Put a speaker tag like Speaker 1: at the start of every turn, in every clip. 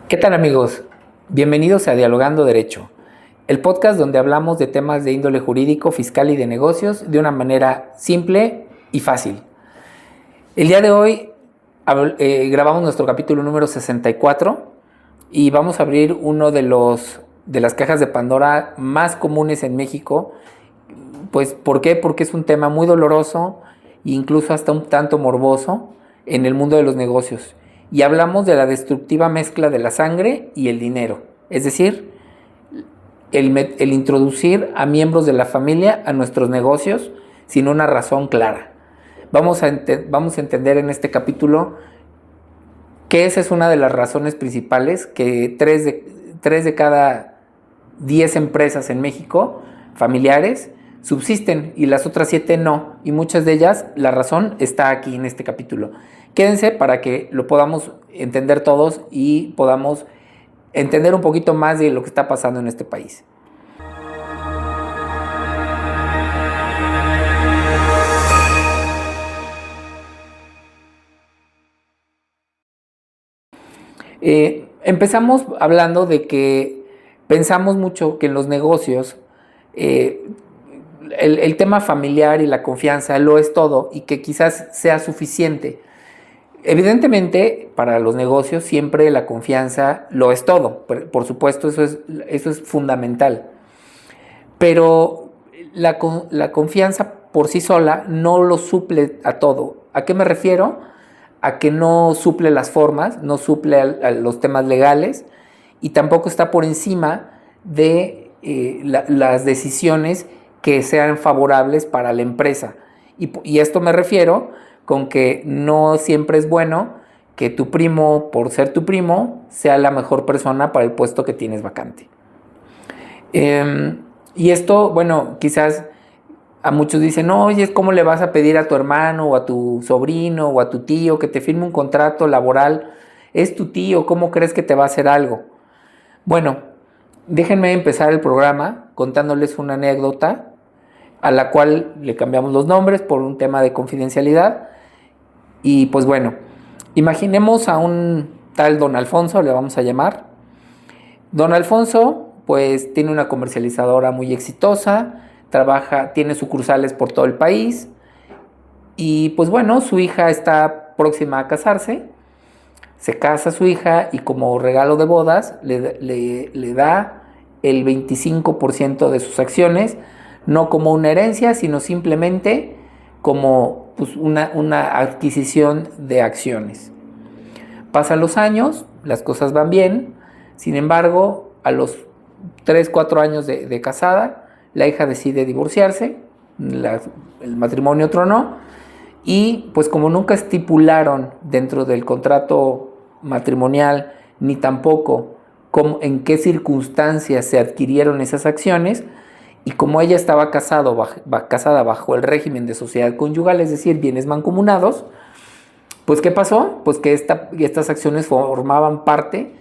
Speaker 1: ¿Qué tal amigos? Bienvenidos a Dialogando Derecho, el podcast donde hablamos de temas de índole jurídico, fiscal y de negocios de una manera simple y fácil. El día de hoy grabamos nuestro capítulo número 64 y vamos a abrir uno de las cajas de Pandora más comunes en México. Pues, ¿por qué? Porque es un tema muy doloroso e incluso hasta un tanto morboso en el mundo de los negocios. Y hablamos de la destructiva mezcla de la sangre y el dinero. Es decir, el introducir a miembros de la familia a nuestros negocios sin una razón clara. Vamos a entender en este capítulo que esa es una de las razones principales, que 3 de cada 10 empresas en México, familiares, subsisten y las otras 7 no. Y muchas de ellas, la razón está aquí en este capítulo. Quédense para que lo podamos entender todos y podamos entender un poquito más de lo que está pasando en este país. Empezamos hablando de que pensamos mucho que en los negocios el tema familiar y la confianza lo es todo y que quizás sea suficiente. Evidentemente, para los negocios siempre la confianza lo es todo. Por supuesto, eso es fundamental. Pero la confianza por sí sola no lo suple a todo. ¿A qué me refiero? A que no suple las formas, no suple a los temas legales y tampoco está por encima de las decisiones que sean favorables para la empresa. Y esto me refiero con que no siempre es bueno que tu primo, por ser tu primo, sea la mejor persona para el puesto que tienes vacante. Y esto, bueno, quizás a muchos dicen, no, oye, ¿cómo le vas a pedir a tu hermano o a tu sobrino o a tu tío que te firme un contrato laboral? Es tu tío, ¿cómo crees que te va a hacer algo? Bueno, déjenme empezar el programa contándoles una anécdota a la cual le cambiamos los nombres por un tema de confidencialidad. Y pues bueno, imaginemos a un tal Don Alfonso, le vamos a llamar. Don Alfonso pues tiene una comercializadora muy exitosa, tiene sucursales por todo el país y pues bueno, su hija está próxima a casarse. Se casa su hija y como regalo de bodas le da el 25% de sus acciones, no como una herencia, sino simplemente como pues, una adquisición de acciones. Pasan los años, las cosas van bien, sin embargo, a los 3-4 años de casada, la hija decide divorciarse, el matrimonio tronó, y pues como nunca estipularon dentro del contrato matrimonial, ni tampoco en qué circunstancias se adquirieron esas acciones, y como ella estaba casada bajo el régimen de sociedad conyugal, es decir, bienes mancomunados, pues ¿qué pasó? Pues que estas acciones formaban parte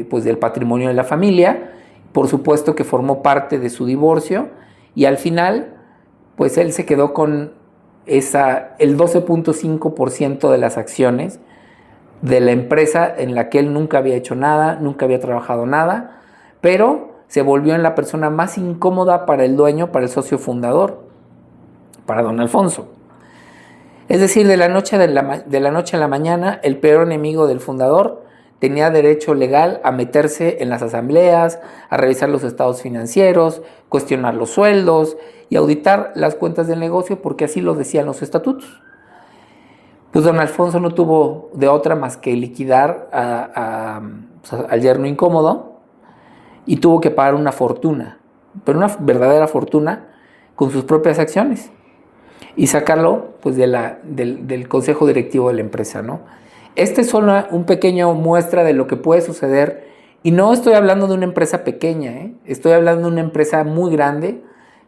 Speaker 1: pues del patrimonio de la familia. Por supuesto que formó parte de su divorcio y al final, pues él se quedó con el 12.5% de las acciones de la empresa en la que él nunca había hecho nada, nunca había trabajado nada, pero se volvió en la persona más incómoda para el dueño, para el socio fundador, para don Alfonso. Es decir, de la noche a la mañana, el peor enemigo del fundador tenía derecho legal a meterse en las asambleas, a revisar los estados financieros, cuestionar los sueldos y auditar las cuentas del negocio porque así lo decían los estatutos. Pues don Alfonso no tuvo de otra más que liquidar al yerno incómodo y tuvo que pagar una fortuna, pero una verdadera fortuna con sus propias acciones y sacarlo pues del consejo directivo de la empresa, ¿no? Esta es solo un pequeño muestra de lo que puede suceder y no estoy hablando de una empresa pequeña, estoy hablando de una empresa muy grande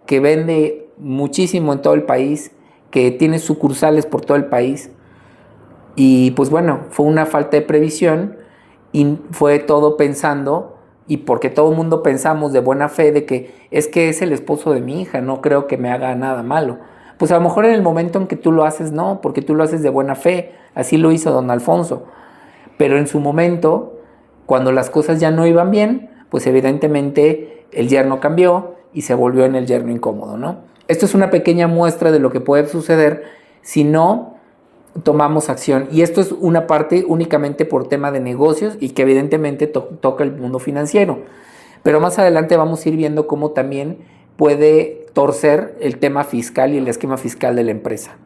Speaker 1: que vende muchísimo en todo el país, que tiene sucursales por todo el país y pues bueno, fue una falta de previsión y fue todo pensando y porque todo el mundo pensamos de buena fe de que es el esposo de mi hija, no creo que me haga nada malo. Pues a lo mejor en el momento en que tú lo haces, no, porque tú lo haces de buena fe, así lo hizo don Alfonso. Pero en su momento, cuando las cosas ya no iban bien, pues evidentemente el yerno cambió y se volvió en el yerno incómodo, ¿no? Esto es una pequeña muestra de lo que puede suceder si no tomamos acción. Y esto es una parte únicamente por tema de negocios y que evidentemente toca el mundo financiero. Pero más adelante vamos a ir viendo cómo también puede torcer el tema fiscal y el esquema fiscal de la empresa.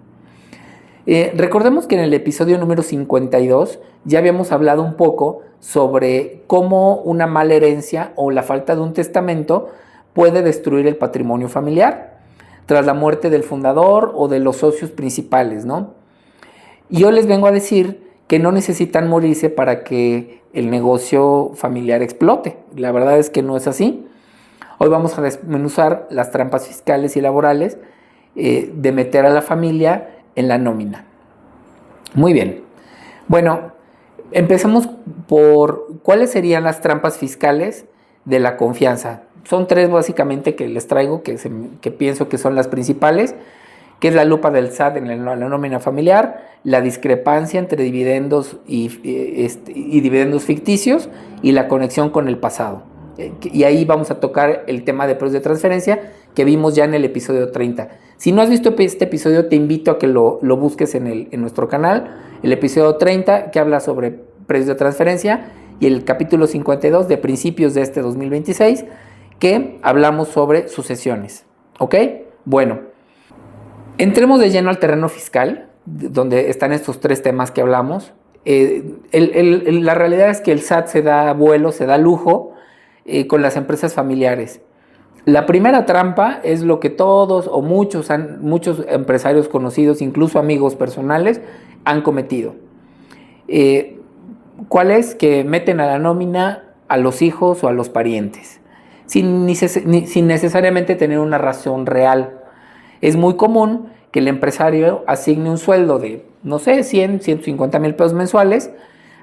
Speaker 1: Recordemos que en el episodio número 52 ya habíamos hablado un poco sobre cómo una mala herencia o la falta de un testamento puede destruir el patrimonio familiar tras la muerte del fundador o de los socios principales, ¿no? Y yo les vengo a decir que no necesitan morirse para que el negocio familiar explote. La verdad es que no es así. Hoy vamos a desmenuzar las trampas fiscales y laborales de meter a la familia en la nómina. Muy bien. Bueno, empecemos por cuáles serían las trampas fiscales de la confianza. Son 3 básicamente que les traigo, que pienso que son las principales, que es la lupa del SAT en la nómina familiar, la discrepancia entre dividendos y dividendos ficticios y la conexión con el pasado. Y ahí vamos a tocar el tema de precios de transferencia que vimos ya en el episodio 30. Si no has visto este episodio, te invito a que lo busques en nuestro canal. El episodio 30 que habla sobre precios de transferencia y el capítulo 52 de principios de este 2026 que hablamos sobre sucesiones. ¿Ok? Bueno, entremos de lleno al terreno fiscal, donde están estos 3 temas que hablamos. La realidad es que el SAT se da vuelo, se da lujo con las empresas familiares. La primera trampa es lo que todos o muchos empresarios conocidos, incluso amigos personales, han cometido. ¿Cuál es? Que meten a la nómina a los hijos o a los parientes, sin necesariamente tener una razón real. Es muy común que el empresario asigne un sueldo de, no sé, 100, 150 mil pesos mensuales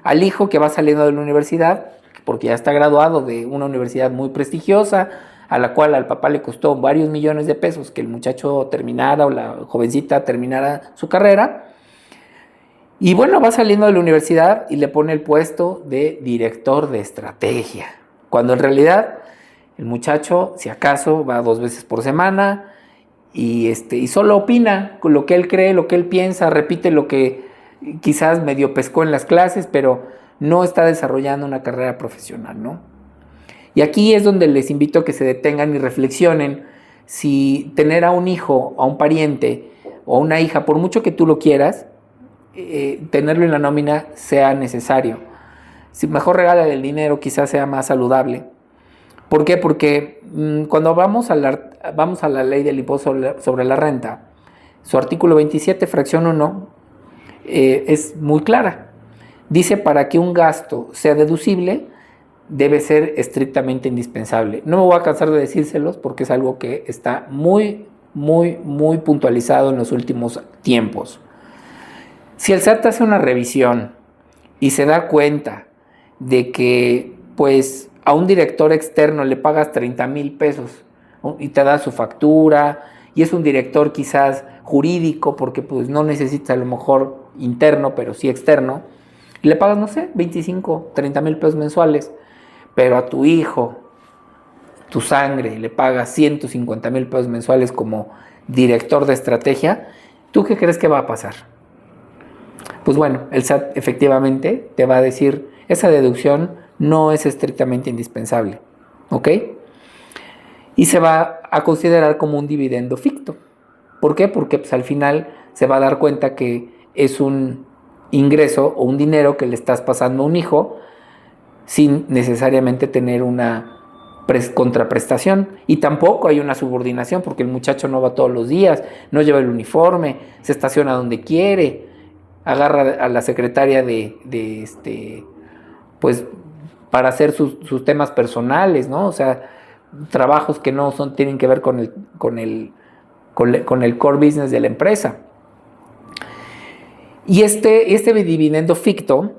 Speaker 1: al hijo que va saliendo de la universidad, porque ya está graduado de una universidad muy prestigiosa, a la cual al papá le costó varios millones de pesos que el muchacho terminara o la jovencita terminara su carrera. Y bueno, va saliendo de la universidad y le pone el puesto de director de estrategia, cuando en realidad el muchacho, si acaso, va 2 veces por semana y solo opina con lo que él cree, lo que él piensa, repite lo que quizás medio pescó en las clases, pero no está desarrollando una carrera profesional, ¿no? Y aquí es donde les invito a que se detengan y reflexionen si tener a un hijo, a un pariente o a una hija, por mucho que tú lo quieras, tenerlo en la nómina sea necesario. Si mejor regala el dinero, quizás sea más saludable. ¿Por qué? Porque cuando vamos a la ley del impuesto sobre la renta, su artículo 27, fracción 1, es muy clara. Dice, para que un gasto sea deducible, debe ser estrictamente indispensable. No me voy a cansar de decírselos porque es algo que está muy, muy, muy puntualizado en los últimos tiempos. Si el SAT hace una revisión y se da cuenta de que, pues, a un director externo le pagas 30 mil pesos y te da su factura, y es un director quizás jurídico, porque pues no necesita a lo mejor interno, pero sí externo, y le pagas, no sé, 25, 30 mil pesos mensuales, pero a tu hijo, tu sangre, le pagas 150 mil pesos mensuales como director de estrategia, ¿tú qué crees que va a pasar? Pues bueno, el SAT efectivamente te va a decir, esa deducción no es estrictamente indispensable, ¿ok? Y se va a considerar como un dividendo ficto. ¿Por qué? Porque pues, al final se va a dar cuenta que es un ingreso o un dinero que le estás pasando a un hijo sin necesariamente tener una contraprestación, y tampoco hay una subordinación porque el muchacho no va todos los días, no lleva el uniforme, se estaciona donde quiere, agarra a la secretaria pues para hacer sus temas personales, ¿no? O sea, trabajos que no tienen que ver con el core business de la empresa. Y este dividendo ficto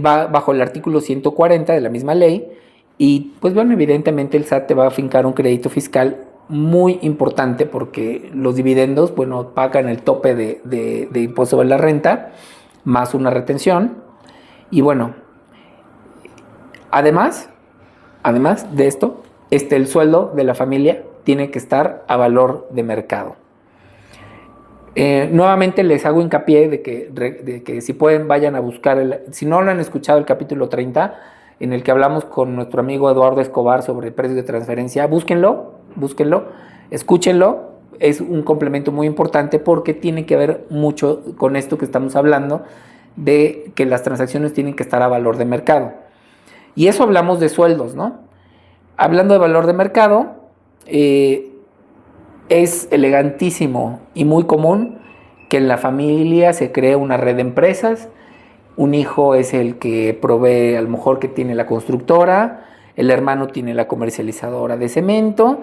Speaker 1: va bajo el artículo 140 de la misma ley, y pues bueno, evidentemente el SAT te va a fincar un crédito fiscal muy importante porque los dividendos, pagan el tope de impuesto sobre la renta más una retención, Y bueno, además de esto, el sueldo de la familia tiene que estar a valor de mercado. Nuevamente les hago hincapié de que si pueden vayan a buscar, si no lo han escuchado, el capítulo 30, en el que hablamos con nuestro amigo Eduardo Escobar sobre precios de transferencia, búsquenlo, escúchenlo, es un complemento muy importante porque tiene que ver mucho con esto que estamos hablando, de que las transacciones tienen que estar a valor de mercado. Y eso hablamos de sueldos, ¿no? Hablando de valor de mercado, es elegantísimo y muy común que en la familia se cree una red de empresas. Un hijo es el que provee, a lo mejor que tiene la constructora, el hermano tiene la comercializadora de cemento.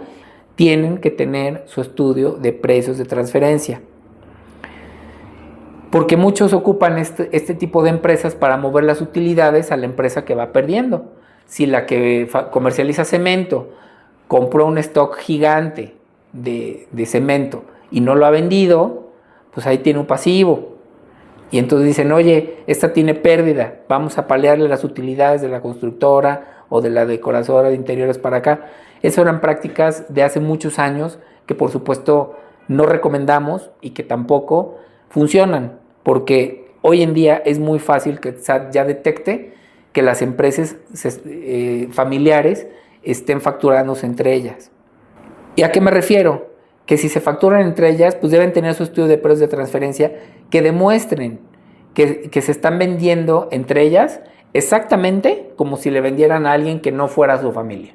Speaker 1: Tienen que tener su estudio de precios de transferencia. Porque muchos ocupan este tipo de empresas para mover las utilidades a la empresa que va perdiendo. Si la que comercializa cemento compró un stock gigante de cemento y no lo ha vendido, pues ahí tiene un pasivo. Y entonces dicen, oye, esta tiene pérdida, vamos a paliarle las utilidades de la constructora o de la decoradora de interiores para acá. Esas eran prácticas de hace muchos años que por supuesto no recomendamos y que tampoco funcionan, porque hoy en día es muy fácil que SAT ya detecte que las empresas familiares estén facturándose entre ellas. ¿Y a qué me refiero? Que si se facturan entre ellas, pues deben tener su estudio de precios de transferencia que demuestren que se están vendiendo entre ellas exactamente como si le vendieran a alguien que no fuera su familia.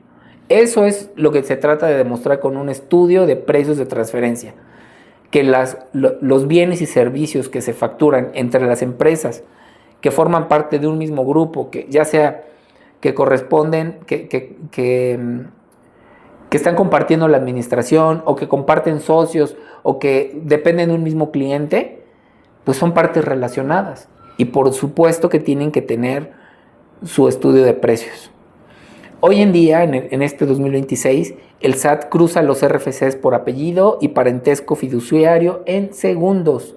Speaker 1: Eso es lo que se trata de demostrar con un estudio de precios de transferencia. Que los bienes y servicios que se facturan entre las empresas que forman parte de un mismo grupo, que ya sea que corresponden, que están compartiendo la administración o que comparten socios o que dependen de un mismo cliente, pues son partes relacionadas y por supuesto que tienen que tener su estudio de precios. Hoy en día, en este 2026, el SAT cruza los RFCs por apellido y parentesco fiduciario en segundos.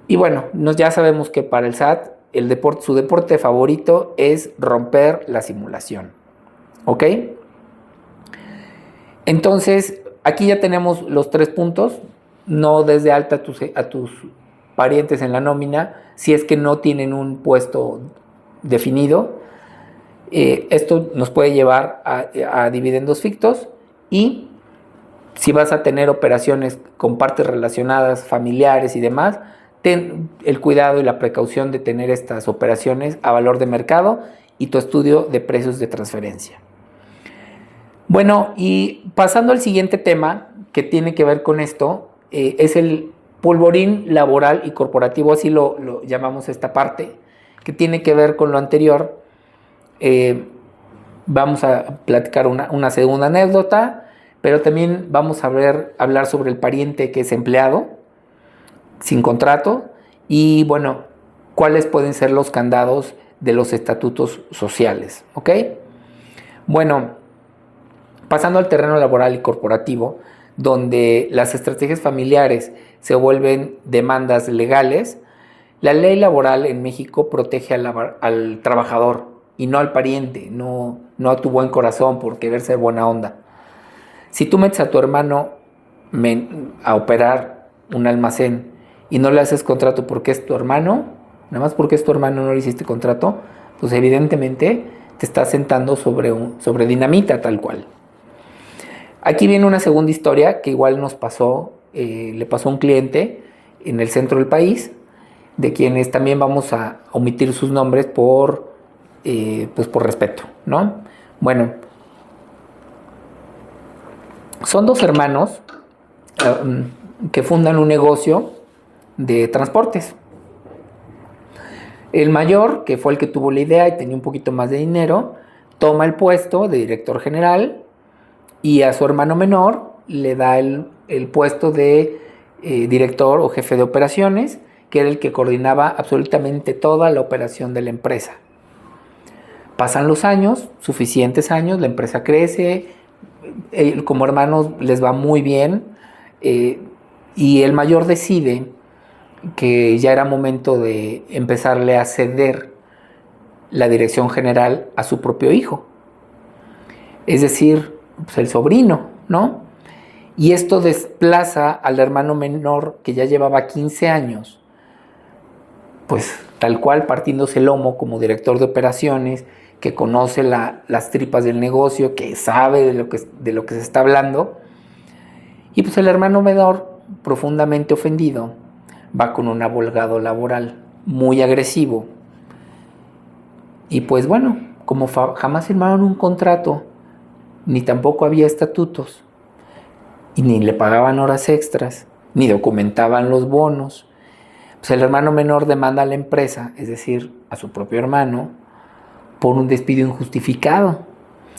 Speaker 1: Y bueno, ya sabemos que para el SAT su deporte favorito es romper la simulación. ¿Ok? Entonces, aquí ya tenemos los 3 puntos. No des de alta a tus parientes en la nómina si es que no tienen un puesto definido. Esto nos puede llevar a dividendos fictos y si vas a tener operaciones con partes relacionadas, familiares y demás, ten el cuidado y la precaución de tener estas operaciones a valor de mercado y tu estudio de precios de transferencia. Bueno, y pasando al siguiente tema que tiene que ver con esto, es el polvorín laboral y corporativo, así lo llamamos esta parte, que tiene que ver con lo anterior. Vamos a platicar una segunda anécdota, pero también vamos a hablar sobre el pariente que es empleado, sin contrato, y bueno, cuáles pueden ser los candados de los estatutos sociales, ¿ok? Bueno, pasando al terreno laboral y corporativo, donde las estrategias familiares se vuelven demandas legales, la ley laboral en México protege al trabajador y no al pariente, no a tu buen corazón por querer ser buena onda. Si tú metes a tu hermano a operar un almacén y no le haces contrato porque es tu hermano, nada más porque es tu hermano no le hiciste contrato, pues evidentemente te estás sentando sobre dinamita tal cual. Aquí viene una segunda historia que igual nos pasó, le pasó a un cliente en el centro del país, de quienes también vamos a omitir sus nombres por respeto, ¿no? Bueno, son 2 hermanos que fundan un negocio de transportes. El mayor, que fue el que tuvo la idea y tenía un poquito más de dinero, toma el puesto de director general y a su hermano menor le da el puesto de director o jefe de operaciones, que era el que coordinaba absolutamente toda la operación de la empresa. Pasan los años, suficientes años, la empresa crece, como hermanos les va muy bien, y el mayor decide que ya era momento de empezarle a ceder la dirección general a su propio hijo, es decir, pues el sobrino, ¿no? Y esto desplaza al hermano menor, que ya llevaba 15 años, pues tal cual partiéndose el lomo como director de operaciones, que conoce las tripas del negocio, que sabe de lo que se está hablando. Y pues el hermano menor, profundamente ofendido, va con un abogado laboral muy agresivo. Y pues bueno, como jamás firmaron un contrato, ni tampoco había estatutos, y ni le pagaban horas extras, ni documentaban los bonos, pues el hermano menor demanda a la empresa, es decir, a su propio hermano, por un despido injustificado,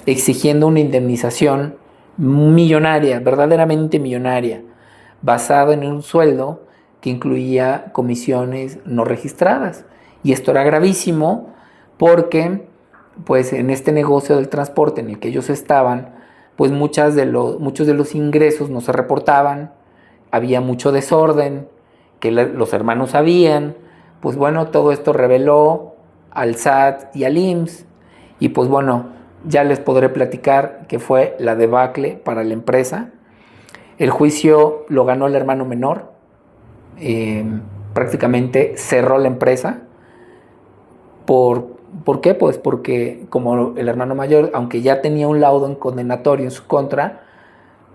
Speaker 1: exigiendo una indemnización millonaria, verdaderamente millonaria, basado en un sueldo que incluía comisiones no registradas. Y esto era gravísimo porque, pues, en este negocio del transporte en el que ellos estaban, pues muchos de los ingresos no se reportaban, había mucho desorden, que los hermanos sabían. Pues bueno, todo esto reveló al SAT y al IMSS, y pues bueno, ya les podré platicar que fue la debacle para la empresa. El juicio lo ganó el hermano menor, prácticamente cerró la empresa. ¿Por qué? Pues porque como el hermano mayor, aunque ya tenía un laudo condenatorio en su contra,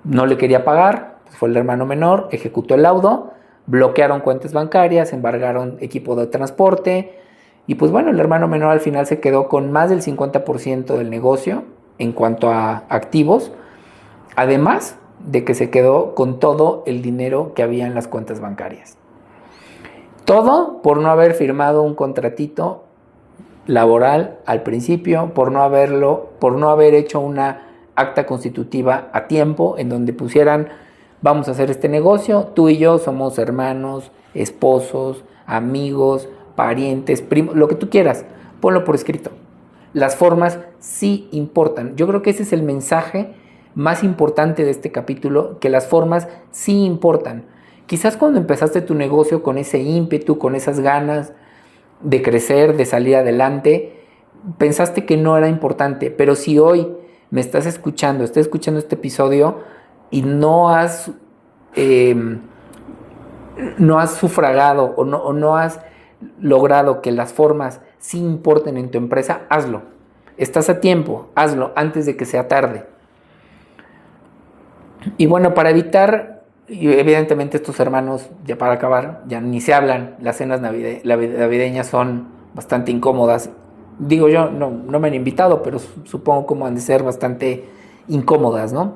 Speaker 1: no le quería pagar, pues fue el hermano menor, ejecutó el laudo, bloquearon cuentas bancarias, embargaron equipo de transporte, y pues bueno, el hermano menor al final se quedó con más del 50% del negocio en cuanto a activos, además de que se quedó con todo el dinero que había en las cuentas bancarias. Todo por no haber firmado un contratito laboral al principio, por no haber hecho una acta constitutiva a tiempo en donde pusieran: vamos a hacer este negocio, tú y yo somos hermanos, esposos, amigos, parientes, primos, lo que tú quieras, ponlo por escrito. Las formas sí importan. Yo creo que ese es el mensaje más importante de este capítulo, que las formas sí importan. Quizás cuando empezaste tu negocio con ese ímpetu, con esas ganas de crecer, de salir adelante, pensaste que no era importante, pero si hoy me estás escuchando este episodio y no has sufragado o no has logrado que las formas sí importen en tu empresa, hazlo. Estás a tiempo, hazlo antes de que sea tarde. Y bueno, para evitar, y evidentemente estos hermanos, ya para acabar, ya ni se hablan, las cenas navideñas son bastante incómodas. Digo yo, no me han invitado, pero supongo como han de ser bastante incómodas, ¿no?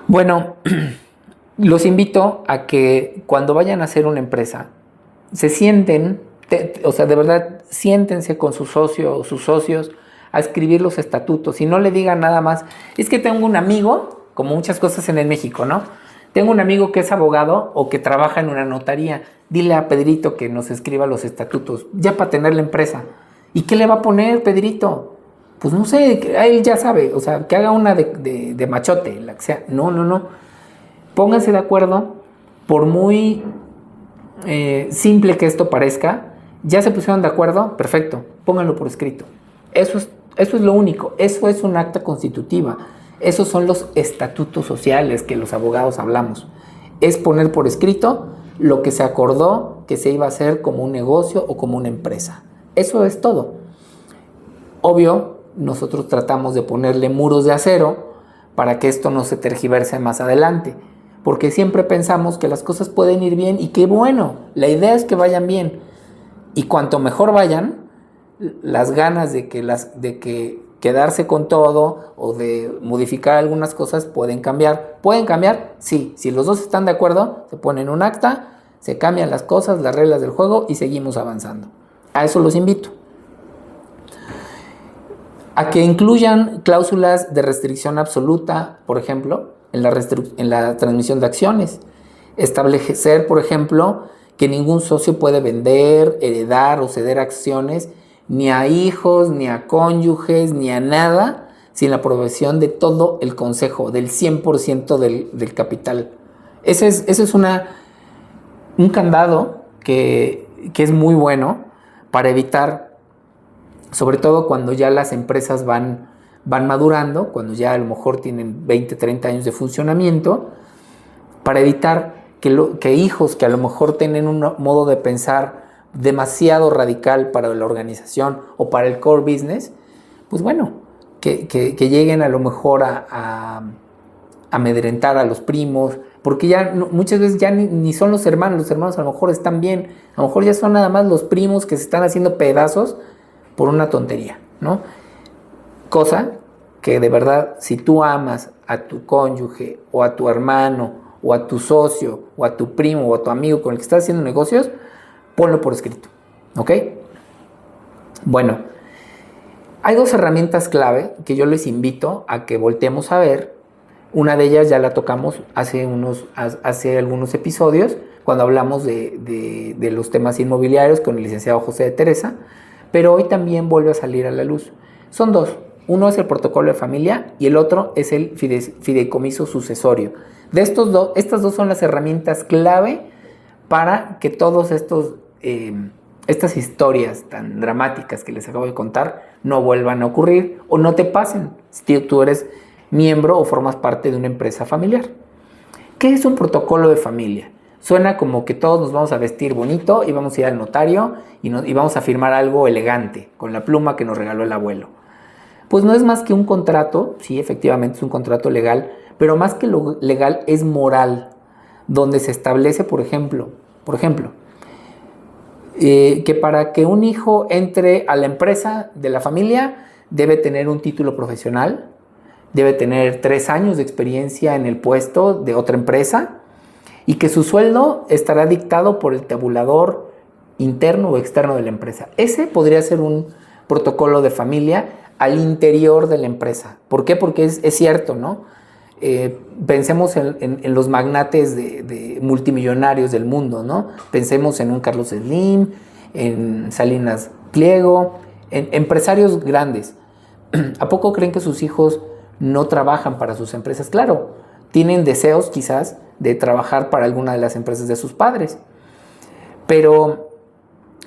Speaker 1: Bueno, los invito a que cuando vayan a hacer una empresa, se sienten, o sea, de verdad, siéntense con su socio o sus socios a escribir los estatutos y no le digan nada más: es que tengo un amigo, como muchas cosas en el México, ¿no? Tengo un amigo que es abogado o que trabaja en una notaría, dile a Pedrito que nos escriba los estatutos, ya para tener la empresa. ¿Y qué le va a poner Pedrito? Pues no sé, él ya sabe, o sea, que haga una de machote, la que sea. No. Pónganse de acuerdo, por muy simple que esto parezca. Ya se pusieron de acuerdo, perfecto, pónganlo por escrito. Eso es lo único, eso es un acta constitutiva. Esos son los estatutos sociales que los abogados hablamos. Es poner por escrito lo que se acordó que se iba a hacer como un negocio o como una empresa. Eso es todo. Obvio, nosotros tratamos de ponerle muros de acero para que esto no se tergiverse más adelante, porque siempre pensamos que las cosas pueden ir bien y qué bueno, la idea es que vayan bien. Y cuanto mejor vayan, las ganas de que quedarse con todo o de modificar algunas cosas pueden cambiar. ¿Pueden cambiar? Sí. Si los dos están de acuerdo, se ponen un acta, se cambian las cosas, las reglas del juego y seguimos avanzando. A eso los invito. A que incluyan cláusulas de restricción absoluta, por ejemplo, en la transmisión de acciones. Establecer, por ejemplo, que ningún socio puede vender, heredar o ceder acciones ni a hijos, ni a cónyuges, ni a nada, sin la aprobación de todo el consejo, del 100% del capital. Ese es un candado que es muy bueno para evitar sobre todo cuando ya las empresas van madurando, cuando ya a lo mejor tienen 20, 30 años de funcionamiento, para evitar que hijos que a lo mejor tienen un modo de pensar demasiado radical para la organización o para el core business, pues bueno, que lleguen a lo mejor a amedrentar a los primos, porque ya muchas veces ya ni son los hermanos a lo mejor están bien, a lo mejor ya son nada más los primos que se están haciendo pedazos por una tontería, ¿no? Cosa que de verdad, si tú amas a tu cónyuge o a tu hermano o a tu socio o a tu primo o a tu amigo con el que estás haciendo negocios, ponlo por escrito, ¿ok? Bueno, hay 2 herramientas clave que yo les invito a que volteemos a ver. Una de ellas ya la tocamos hace algunos episodios, cuando hablamos de los temas inmobiliarios con el licenciado José de Teresa, pero hoy también vuelve a salir a la luz. Son 2. Uno es el protocolo de familia y el otro es el fideicomiso sucesorio. Estas dos son las herramientas clave para que todos estas historias tan dramáticas que les acabo de contar no vuelvan a ocurrir o no te pasen si tú eres miembro o formas parte de una empresa familiar. ¿Qué es un protocolo de familia? Suena como que todos nos vamos a vestir bonito y vamos a ir al notario y vamos a firmar algo elegante con la pluma que nos regaló el abuelo. Pues no es más que un contrato, sí, efectivamente es un contrato legal, pero más que lo legal es moral, donde se establece, por ejemplo, que para que un hijo entre a la empresa de la familia debe tener un título profesional, debe tener 3 años de experiencia en el puesto de otra empresa y que su sueldo estará dictado por el tabulador interno o externo de la empresa. Ese podría ser un protocolo de familia al interior de la empresa. ¿Por qué? Porque es cierto, ¿no? Pensemos en los magnates de multimillonarios del mundo, ¿no? Pensemos en un Carlos Slim, en Salinas Pliego, en empresarios grandes. ¿A poco creen que sus hijos no trabajan para sus empresas? Claro, tienen deseos quizás de trabajar para alguna de las empresas de sus padres. Pero,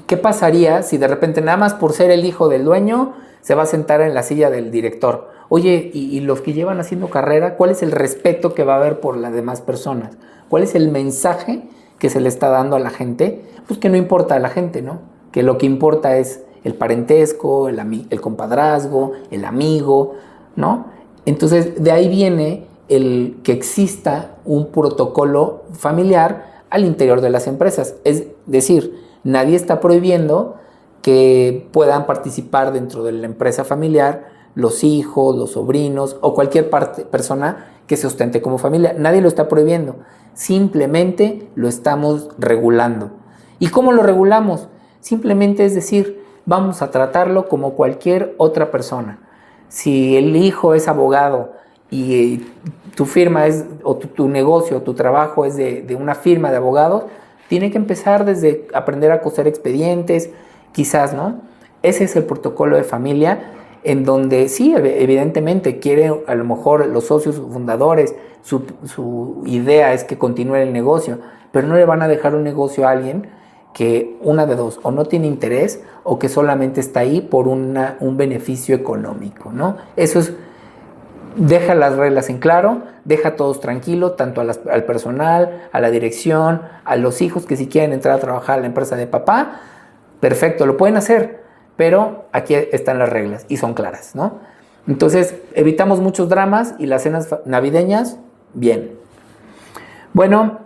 Speaker 1: ¿qué pasaría si de repente nada más por ser el hijo del dueño se va a sentar en la silla del director? Oye, ¿y los que llevan haciendo carrera, cuál es el respeto que va a haber por las demás personas? ¿Cuál es el mensaje que se le está dando a la gente? Pues que no importa a la gente, ¿no? Que lo que importa es el parentesco, el compadrazgo, el amigo, ¿no? Entonces, de ahí viene el que exista un protocolo familiar al interior de las empresas. Es decir, nadie está prohibiendo que puedan participar dentro de la empresa familiar los hijos, los sobrinos o cualquier persona que se ostente como familia. Nadie lo está prohibiendo, simplemente lo estamos regulando. ¿Y cómo lo regulamos? Simplemente es decir, vamos a tratarlo como cualquier otra persona. Si el hijo es abogado y tu firma es, o tu negocio, tu trabajo es de una firma de abogados, tiene que empezar desde aprender a coser expedientes, quizás, ¿no? Ese es el protocolo de familia, en donde sí, evidentemente quiere a lo mejor los socios fundadores, su idea es que continúe el negocio, pero no le van a dejar un negocio a alguien que una de dos, o no tiene interés o que solamente está ahí por un beneficio económico, ¿no? Eso es, deja las reglas en claro, deja a todos tranquilos, tanto al personal, a la dirección, a los hijos que si quieren entrar a trabajar a la empresa de papá, perfecto, lo pueden hacer, pero aquí están las reglas y son claras, ¿no? Entonces, evitamos muchos dramas y las cenas navideñas, bien. Bueno,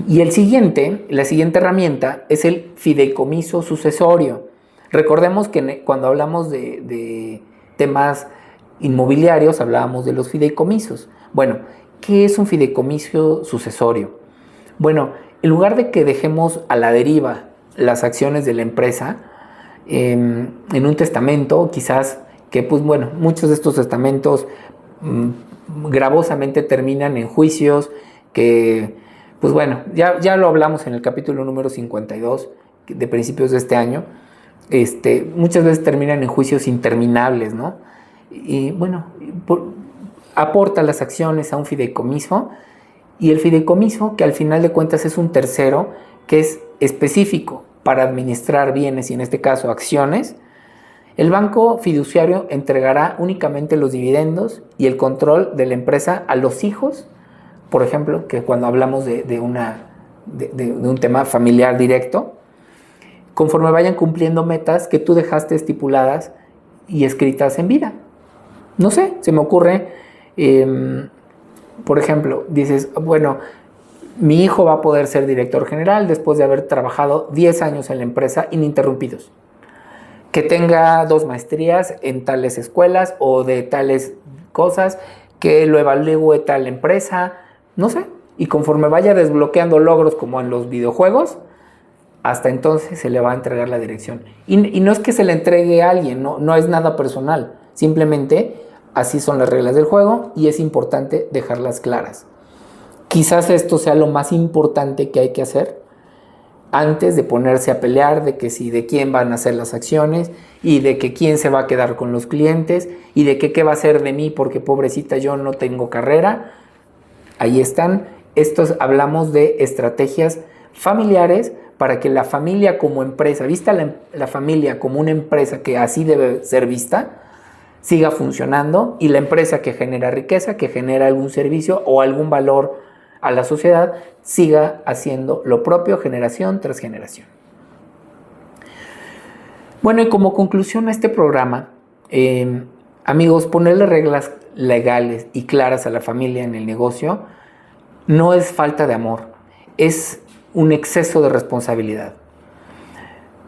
Speaker 1: y la siguiente herramienta es el fideicomiso sucesorio. Recordemos que cuando hablamos de temas inmobiliarios hablábamos de los fideicomisos. Bueno, ¿qué es un fideicomiso sucesorio? Bueno, en lugar de que dejemos a la deriva las acciones de la empresa en un testamento, quizás que pues bueno, muchos de estos testamentos gravosamente terminan en juicios que pues bueno, ya lo hablamos en el capítulo número 52 de principios de este año. Muchas veces terminan en juicios interminables, ¿no? Y bueno, aporta las acciones a un fideicomiso, y el fideicomiso, que al final de cuentas es un tercero que es específico para administrar bienes y en este caso acciones, El banco fiduciario entregará únicamente los dividendos y el control de la empresa a los hijos, por ejemplo, que cuando hablamos de un tema familiar directo, conforme vayan cumpliendo metas que tú dejaste estipuladas y escritas en vida. No sé, se me ocurre, por ejemplo, dices, bueno, mi hijo va a poder ser director general después de haber trabajado 10 años en la empresa ininterrumpidos. Que tenga 2 maestrías en tales escuelas o de tales cosas, que lo evalúe tal empresa, no sé. Y conforme vaya desbloqueando logros como en los videojuegos, hasta entonces se le va a entregar la dirección. Y no es que se le entregue a alguien, no es nada personal. Simplemente así son las reglas del juego y es importante dejarlas claras. Quizás esto sea lo más importante que hay que hacer antes de ponerse a pelear de que si de quién van a ser las acciones y de que quién se va a quedar con los clientes y de que qué va a ser de mí porque pobrecita yo no tengo carrera. Ahí están. Hablamos de estrategias familiares para que la familia como empresa, vista la familia como una empresa que así debe ser vista, siga funcionando y la empresa que genera riqueza, que genera algún servicio o algún valor a la sociedad, siga haciendo lo propio generación tras generación. Bueno, y como conclusión a este programa, amigos, ponerle reglas legales y claras a la familia en el negocio no es falta de amor, es un exceso de responsabilidad.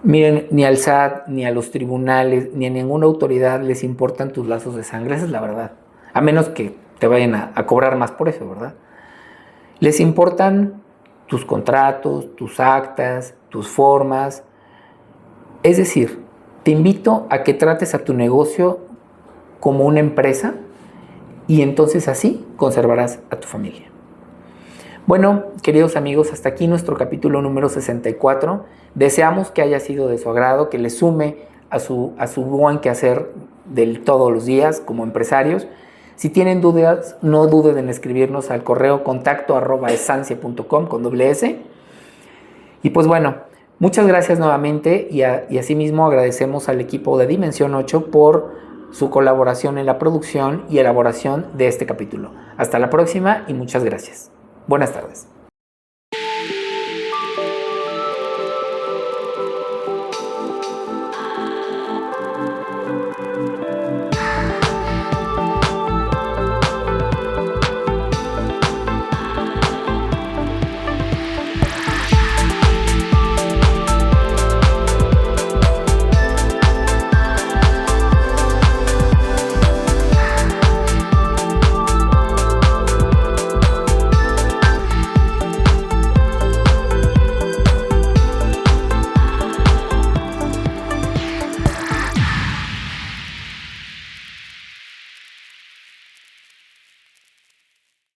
Speaker 1: Miren, ni al SAT, ni a los tribunales, ni a ninguna autoridad les importan tus lazos de sangre, esa es la verdad. A menos que te vayan a cobrar más por eso, ¿verdad? Les importan tus contratos, tus actas, tus formas. Es decir, te invito a que trates a tu negocio como una empresa y entonces así conservarás a tu familia. Bueno, queridos amigos, hasta aquí nuestro capítulo número 64. Deseamos que haya sido de su agrado, que le sume a su buen quehacer de todos los días como empresarios. Si tienen dudas, no duden en escribirnos al correo contacto@esancia.com con doble S. Y pues bueno, muchas gracias nuevamente y asimismo agradecemos al equipo de Dimensión 8 por su colaboración en la producción y elaboración de este capítulo. Hasta la próxima y muchas gracias. Buenas tardes.